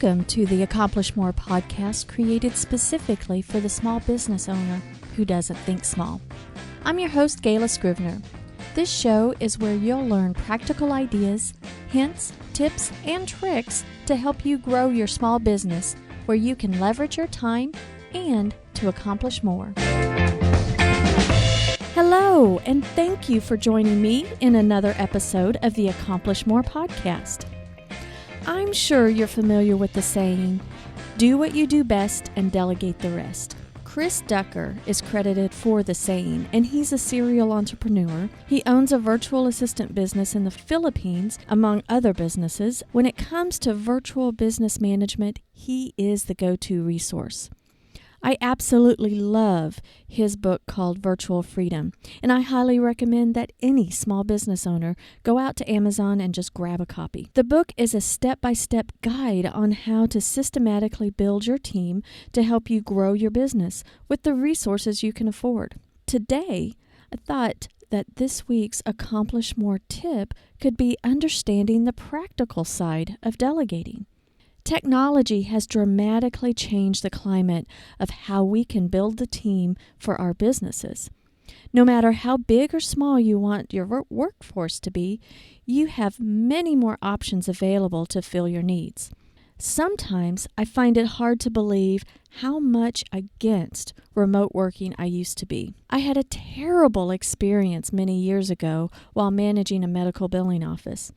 Welcome to the Accomplish More podcast, created specifically for the small business owner who doesn't think small. I'm your host, Gayla Scrivener. This show is where you'll learn practical ideas, hints, tips, and tricks to help you grow your small business where you can leverage your time and to accomplish more. Hello, and thank you for joining me in another episode of the Accomplish More podcast. I'm sure you're familiar with the saying, do what you do best and delegate the rest. Chris Ducker is credited for the saying, and he's a serial entrepreneur. He owns a virtual assistant business in the Philippines, among other businesses. When it comes to virtual business management, he is the go-to resource. I absolutely love his book called Virtual Freedom, and I highly recommend that any small business owner go out to Amazon and just grab a copy. The book is a step-by-step guide on how to systematically build your team to help you grow your business with the resources you can afford. Today, I thought that this week's Accomplish More tip could be understanding the practical side of delegating. Technology has dramatically changed the climate of how we can build the team for our businesses. No matter how big or small you want your workforce to be, you have many more options available to fill your needs. Sometimes I find it hard to believe how much against remote working I used to be. I had a terrible experience many years ago while managing a medical billing office.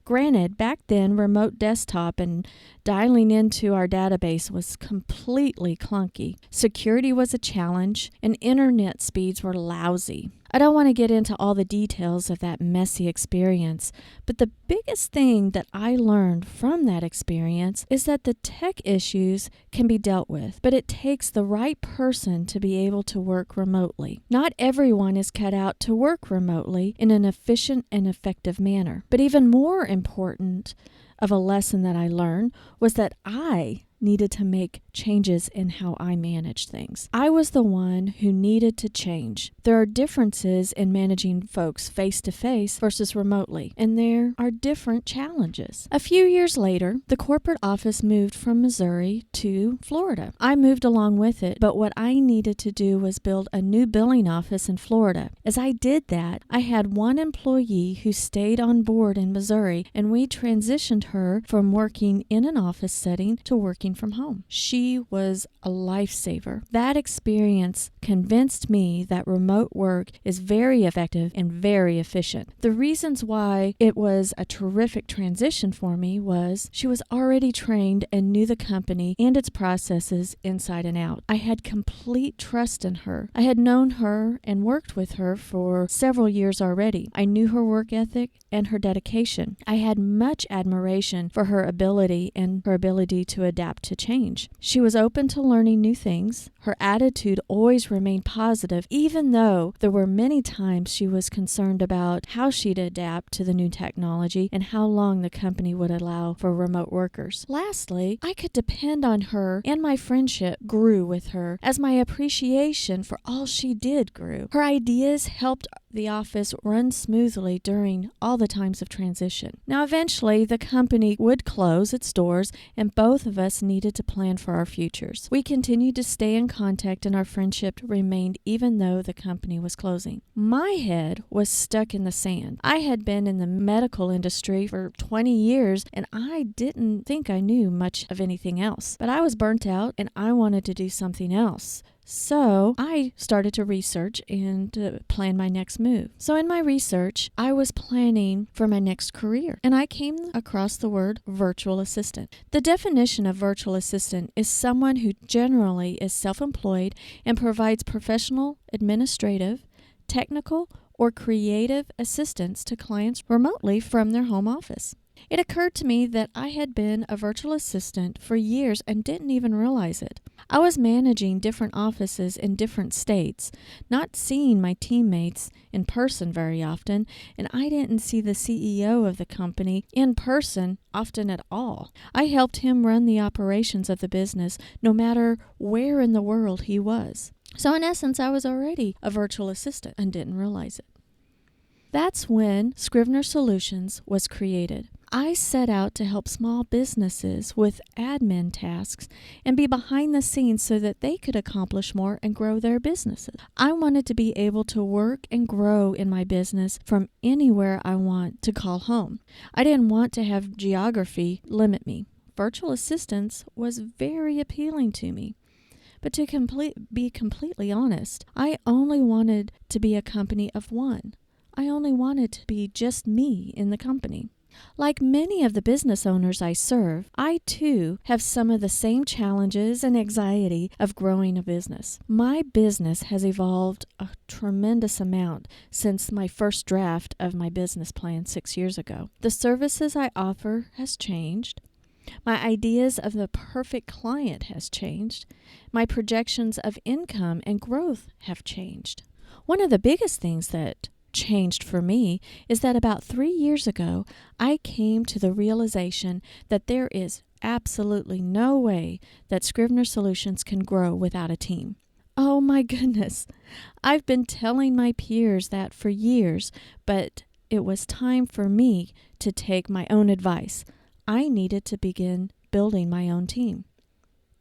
Granted, back then, remote desktop and dialing into our database was completely clunky. Security was a challenge, and internet speeds were lousy. I don't want to get into all the details of that messy experience, but the biggest thing that I learned from that experience is that the tech issues can be dealt with, but it takes the right person to be able to work remotely. Not everyone is cut out to work remotely in an efficient and effective manner. But even more important of a lesson that I learned was that I needed to make changes in how I managed things. I was the one who needed to change. There are differences in managing folks face-to-face versus remotely, and there are different challenges. A few years later, the corporate office moved from Missouri to Florida. I moved along with it, but what I needed to do was build a new billing office in Florida. As I did that, I had one employee who stayed on board in Missouri, and we transitioned her from working in an office setting to working from home. She was a lifesaver. That experience convinced me that remote work is very effective and very efficient. The reasons why it was a terrific transition for me was she was already trained and knew the company and its processes inside and out. I had complete trust in her. I had known her and worked with her for several years already. I knew her work ethic and her dedication. I had much admiration for her ability and her ability to adapt to change. She was open to learning new things. Her attitude always remained positive, even though there were many times she was concerned about how she'd adapt to the new technology and how long the company would allow for remote workers. Lastly, I could depend on her, and my friendship grew with her as my appreciation for all she did grew. Her ideas helped the office run smoothly during all the times of transition. Now, eventually, the company would close its doors, and both of us needed to plan for our futures. We continued to stay in contact, and our friendship remained even though the company was closing. My head was stuck in the sand. I had been in the medical industry for 20 years, and I didn't think I knew much of anything else. But I was burnt out, and I wanted to do something else. So I started to research and to plan my next move. So in my research, I was planning for my next career, and I came across the word virtual assistant. The definition of virtual assistant is someone who generally is self-employed and provides professional, administrative, technical, or creative assistance to clients remotely from their home office. It occurred to me that I had been a virtual assistant for years and didn't even realize it. I was managing different offices in different states, not seeing my teammates in person very often, and I didn't see the CEO of the company in person often at all. I helped him run the operations of the business no matter where in the world he was. So in essence, I was already a virtual assistant and didn't realize it. That's when Scrivener Solutions was created. I set out to help small businesses with admin tasks and be behind the scenes so that they could accomplish more and grow their businesses. I wanted to be able to work and grow in my business from anywhere I want to call home. I didn't want to have geography limit me. Virtual assistance was very appealing to me. But to be completely honest, I only wanted to be a company of one. I only wanted to be just me in the company. Like many of the business owners I serve, I too have some of the same challenges and anxiety of growing a business. My business has evolved a tremendous amount since my first draft of my business plan 6 years ago. The services I offer has changed. My ideas of the perfect client has changed. My projections of income and growth have changed. One of the biggest things that changed for me is that about 3 years ago, I came to the realization that there is absolutely no way that Scrivener Solutions can grow without a team. Oh my goodness, I've been telling my peers that for years, but it was time for me to take my own advice. I needed to begin building my own team.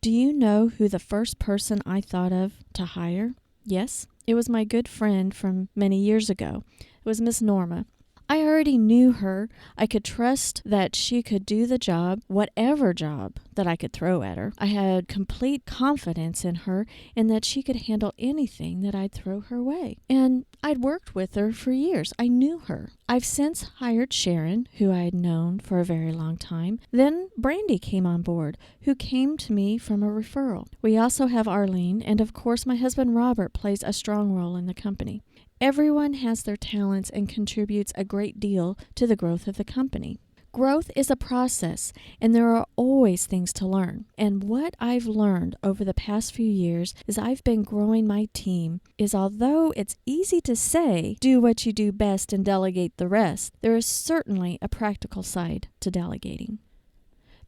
Do you know who the first person I thought of to hire? Yes, it was my good friend from many years ago. It was Miss Norma. I already knew her. I could trust that she could do the job, whatever job that I could throw at her. I had complete confidence in her and that she could handle anything that I'd throw her way. And I'd worked with her for years. I knew her. I've since hired Sharon, who I had known for a very long time. Then Brandy came on board, who came to me from a referral. We also have Arlene, and of course my husband Robert plays a strong role in the company. Everyone has their talents and contributes a great deal to the growth of the company. Growth is a process, and there are always things to learn. And what I've learned over the past few years as I've been growing my team is although it's easy to say, do what you do best and delegate the rest, there is certainly a practical side to delegating.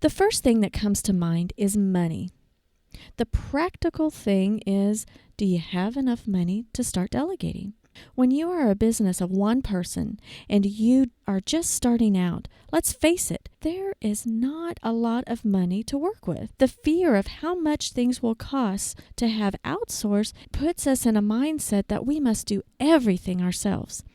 The first thing that comes to mind is money. The practical thing is, do you have enough money to start delegating? When you are a business of one person and you are just starting out, let's face it, there is not a lot of money to work with. The fear of how much things will cost to have outsourced puts us in a mindset that we must do everything ourselves.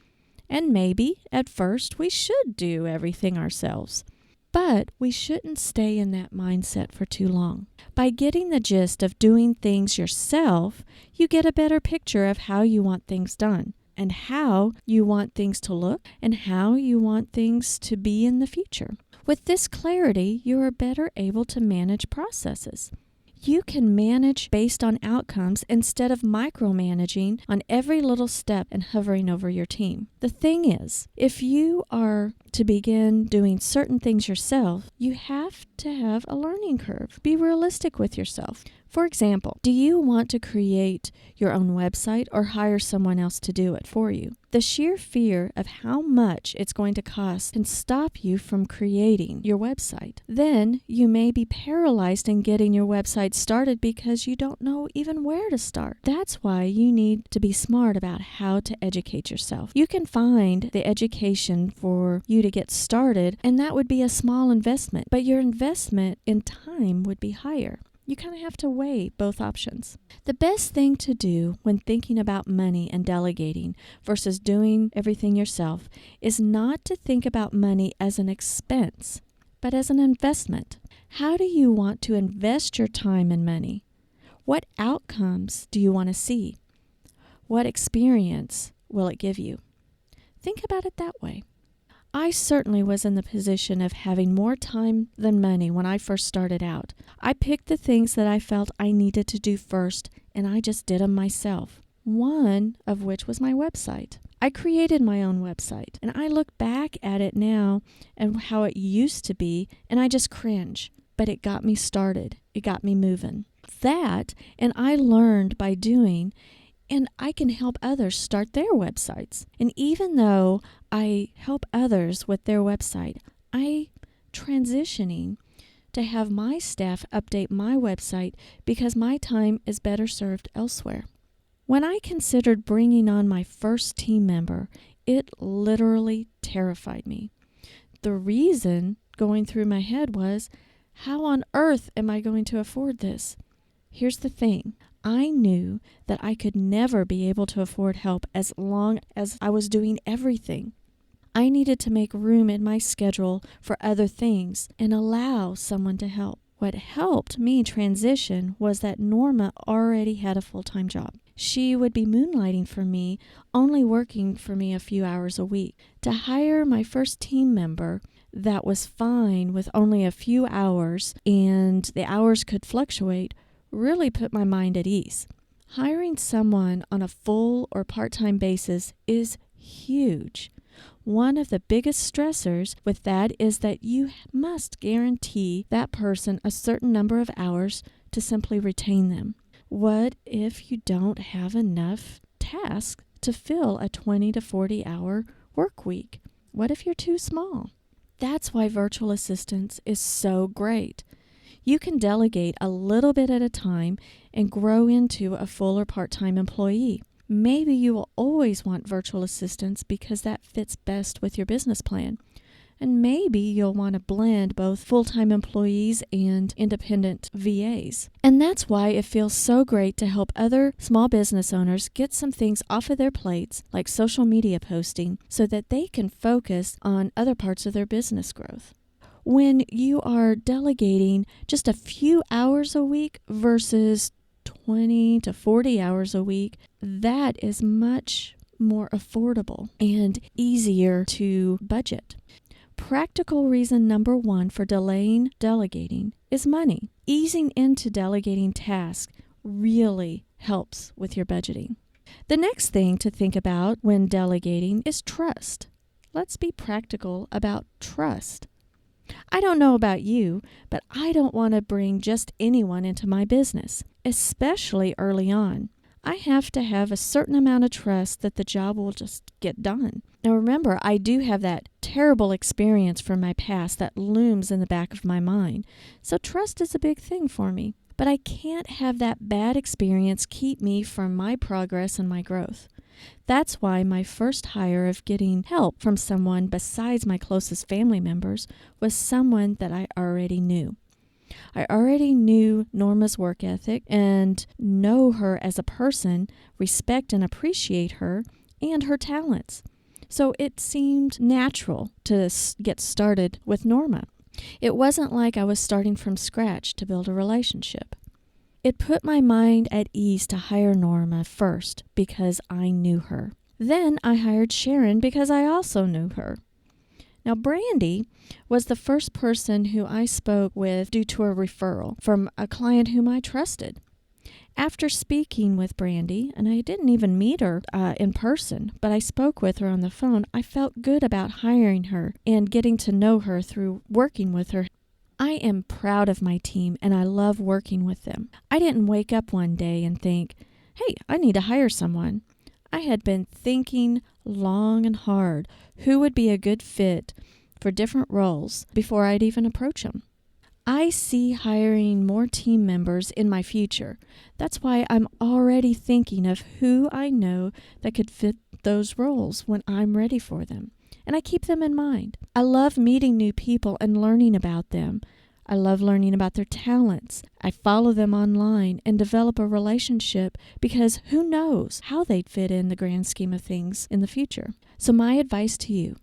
And maybe, at first, we should do everything ourselves. But we shouldn't stay in that mindset for too long. By getting the gist of doing things yourself, you get a better picture of how you want things done and how you want things to look and how you want things to be in the future. With this clarity, you are better able to manage processes. You can manage based on outcomes instead of micromanaging on every little step and hovering over your team. The thing is, if you are to begin doing certain things yourself, you have to have a learning curve. Be realistic with yourself. For example, do you want to create your own website or hire someone else to do it for you? The sheer fear of how much it's going to cost can stop you from creating your website. Then you may be paralyzed in getting your website started because you don't know even where to start. That's why you need to be smart about how to educate yourself. You can find the education for you to get started, and that would be a small investment, but your investment in time would be higher. You kind of have to weigh both options. The best thing to do when thinking about money and delegating versus doing everything yourself is not to think about money as an expense, but as an investment. How do you want to invest your time and money? What outcomes do you want to see? What experience will it give you? Think about it that way. I certainly was in the position of having more time than money when I first started out. I picked the things that I felt I needed to do first, and I just did them myself. One of which was my website. I created my own website, and I look back at it now and how it used to be, and I just cringe. But it got me started. It got me moving. That, and I learned by doing, and I can help others start their websites. And even though I help others with their website, I'm transitioning to have my staff update my website because my time is better served elsewhere. When I considered bringing on my first team member, it literally terrified me. The reason going through my head was, how on earth am I going to afford this? Here's the thing. I knew that I could never be able to afford help as long as I was doing everything. I needed to make room in my schedule for other things and allow someone to help. What helped me transition was that Norma already had a full-time job. She would be moonlighting for me, only working for me a few hours a week. To hire my first team member that was fine with only a few hours, and the hours could fluctuate, really put my mind at ease. Hiring someone on a full or part-time basis is huge. One of the biggest stressors with that is that you must guarantee that person a certain number of hours to simply retain them. What if you don't have enough tasks to fill a 20 to 40 hour work week? What if you're too small? That's why virtual assistance is so great. You can delegate a little bit at a time and grow into a full or part-time employee. Maybe you will always want virtual assistants because that fits best with your business plan. And maybe you'll want to blend both full-time employees and independent VAs. And that's why it feels so great to help other small business owners get some things off of their plates, like social media posting, so that they can focus on other parts of their business growth. When you are delegating just a few hours a week versus 20 to 40 hours a week, that is much more affordable and easier to budget. Practical reason number one for delaying delegating is money. Easing into delegating tasks really helps with your budgeting. The next thing to think about when delegating is trust. Let's be practical about trust. I don't know about you, but I don't want to bring just anyone into my business, especially early on. I have to have a certain amount of trust that the job will just get done. Now remember, I do have that terrible experience from my past that looms in the back of my mind. So trust is a big thing for me. But I can't have that bad experience keep me from my progress and my growth. That's why my first hire of getting help from someone besides my closest family members was someone that I already knew. I already knew Norma's work ethic and know her as a person, respect and appreciate her, and her talents. So it seemed natural to get started with Norma. It wasn't like I was starting from scratch to build a relationship. It put my mind at ease to hire Norma first because I knew her. Then I hired Sharon because I also knew her. Now, Brandy was the first person who I spoke with due to a referral from a client whom I trusted. After speaking with Brandy, and I didn't even meet her in person, but I spoke with her on the phone, I felt good about hiring her and getting to know her through working with her. I am proud of my team and I love working with them. I didn't wake up one day and think, hey, I need to hire someone. I had been thinking long and hard who would be a good fit for different roles before I'd even approach them. I see hiring more team members in my future. That's why I'm already thinking of who I know that could fit those roles when I'm ready for them. And I keep them in mind. I love meeting new people and learning about them. I love learning about their talents. I follow them online and develop a relationship because who knows how they'd fit in the grand scheme of things in the future. So my advice to you,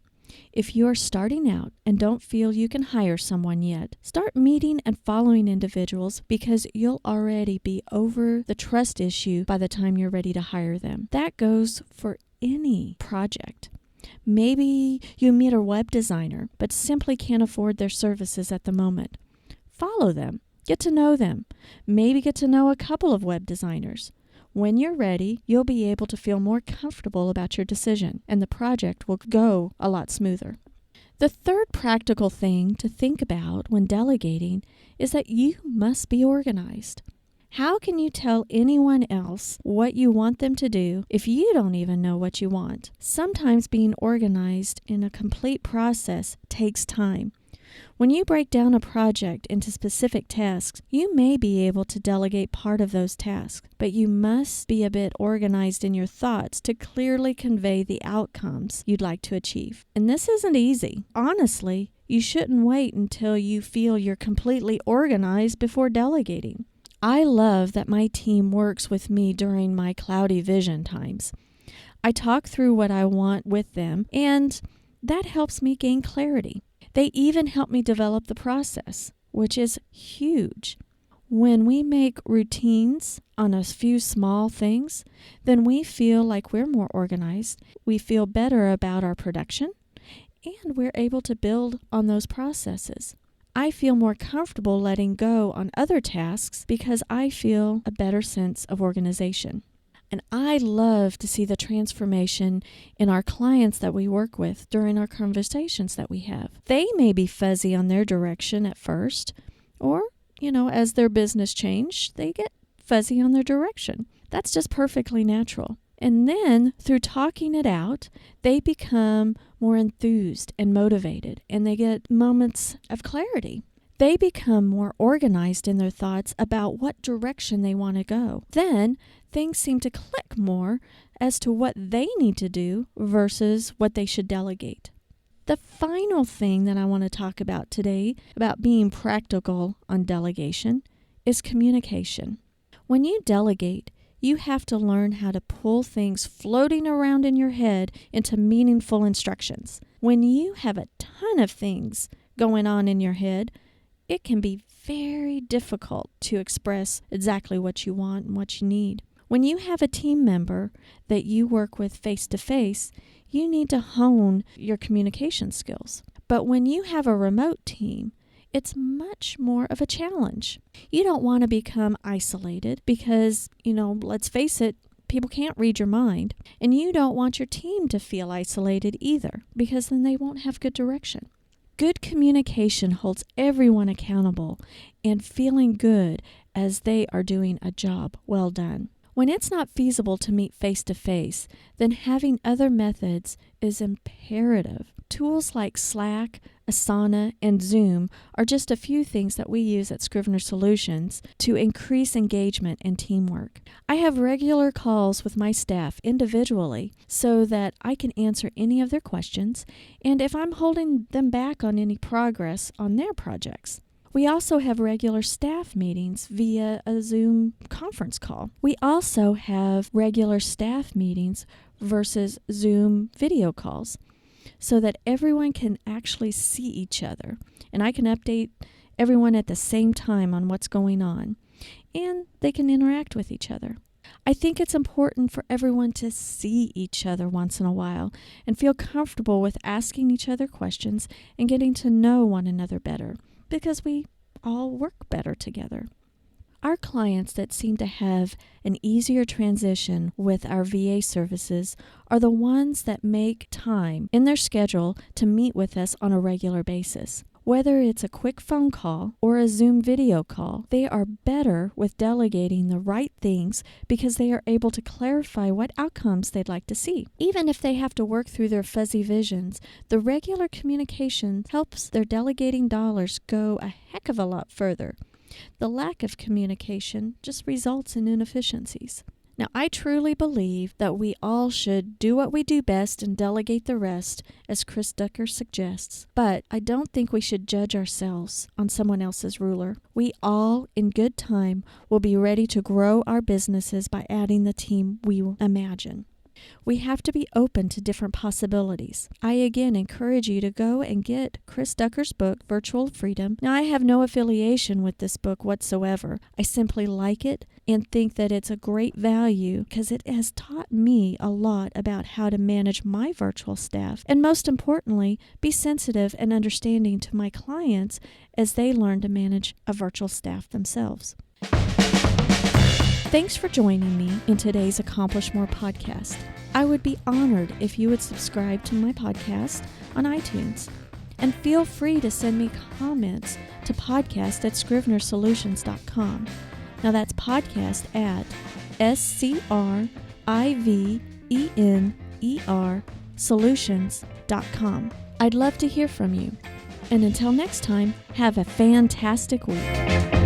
if you are starting out and don't feel you can hire someone yet, start meeting and following individuals because you'll already be over the trust issue by the time you're ready to hire them. That goes for any project. Maybe you meet a web designer but simply can't afford their services at the moment. Follow them. Get to know them. Maybe get to know a couple of web designers. When you're ready, you'll be able to feel more comfortable about your decision, and the project will go a lot smoother. The third practical thing to think about when delegating is that you must be organized. How can you tell anyone else what you want them to do if you don't even know what you want? Sometimes being organized in a complete process takes time. When you break down a project into specific tasks, you may be able to delegate part of those tasks, but you must be a bit organized in your thoughts to clearly convey the outcomes you'd like to achieve. And this isn't easy. Honestly, you shouldn't wait until you feel you're completely organized before delegating. I love that my team works with me during my cloudy vision times. I talk through what I want with them, and that helps me gain clarity. They even help me develop the process, which is huge. When we make routines on a few small things, then we feel like we're more organized, we feel better about our production, and we're able to build on those processes. I feel more comfortable letting go on other tasks because I feel a better sense of organization. And I love to see the transformation in our clients that we work with during our conversations that we have. They may be fuzzy on their direction at first, or, as their business change, they get fuzzy on their direction. That's just perfectly natural. And then, through talking it out, they become more enthused and motivated, and they get moments of clarity. They become more organized in their thoughts about what direction they want to go. Then, things seem to click more as to what they need to do versus what they should delegate. The final thing that I want to talk about today, about being practical on delegation, is communication. When you delegate, you have to learn how to pull things floating around in your head into meaningful instructions. When you have a ton of things going on in your head, it can be very difficult to express exactly what you want and what you need. When you have a team member that you work with face-to-face, you need to hone your communication skills. But when you have a remote team, it's much more of a challenge. You don't want to become isolated because, let's face it, people can't read your mind. And you don't want your team to feel isolated either, because then they won't have good direction. Good communication holds everyone accountable and feeling good as they are doing a job well done. When it's not feasible to meet face-to-face, then having other methods is imperative. Tools like Slack, Asana, and Zoom are just a few things that we use at Scrivener Solutions to increase engagement and teamwork. I have regular calls with my staff individually so that I can answer any of their questions and if I'm holding them back on any progress on their projects. We also have regular staff meetings via a Zoom conference call. We also have regular staff meetings versus Zoom video calls so that everyone can actually see each other. And I can update everyone at the same time on what's going on. And they can interact with each other. I think it's important for everyone to see each other once in a while and feel comfortable with asking each other questions and getting to know one another better, because we all work better together. Our clients that seem to have an easier transition with our VA services are the ones that make time in their schedule to meet with us on a regular basis. Whether it's a quick phone call or a Zoom video call, they are better with delegating the right things because they are able to clarify what outcomes they'd like to see. Even if they have to work through their fuzzy visions, the regular communication helps their delegating dollars go a heck of a lot further. The lack of communication just results in inefficiencies. Now, I truly believe that we all should do what we do best and delegate the rest, as Chris Ducker suggests. But I don't think we should judge ourselves on someone else's ruler. We all, in good time, will be ready to grow our businesses by adding the team we imagine. We have to be open to different possibilities. I again encourage you to go and get Chris Ducker's book, Virtual Freedom. Now, I have no affiliation with this book whatsoever. I simply like it and think that it's a great value because it has taught me a lot about how to manage my virtual staff and, most importantly, be sensitive and understanding to my clients as they learn to manage a virtual staff themselves. Thanks for joining me in today's Accomplish More podcast. I would be honored if you would subscribe to my podcast on iTunes. And feel free to send me comments to podcast@scrivenersolutions.com. Now that's podcast at SCRIVENER solutions.com. I'd love to hear from you. And until next time, have a fantastic week.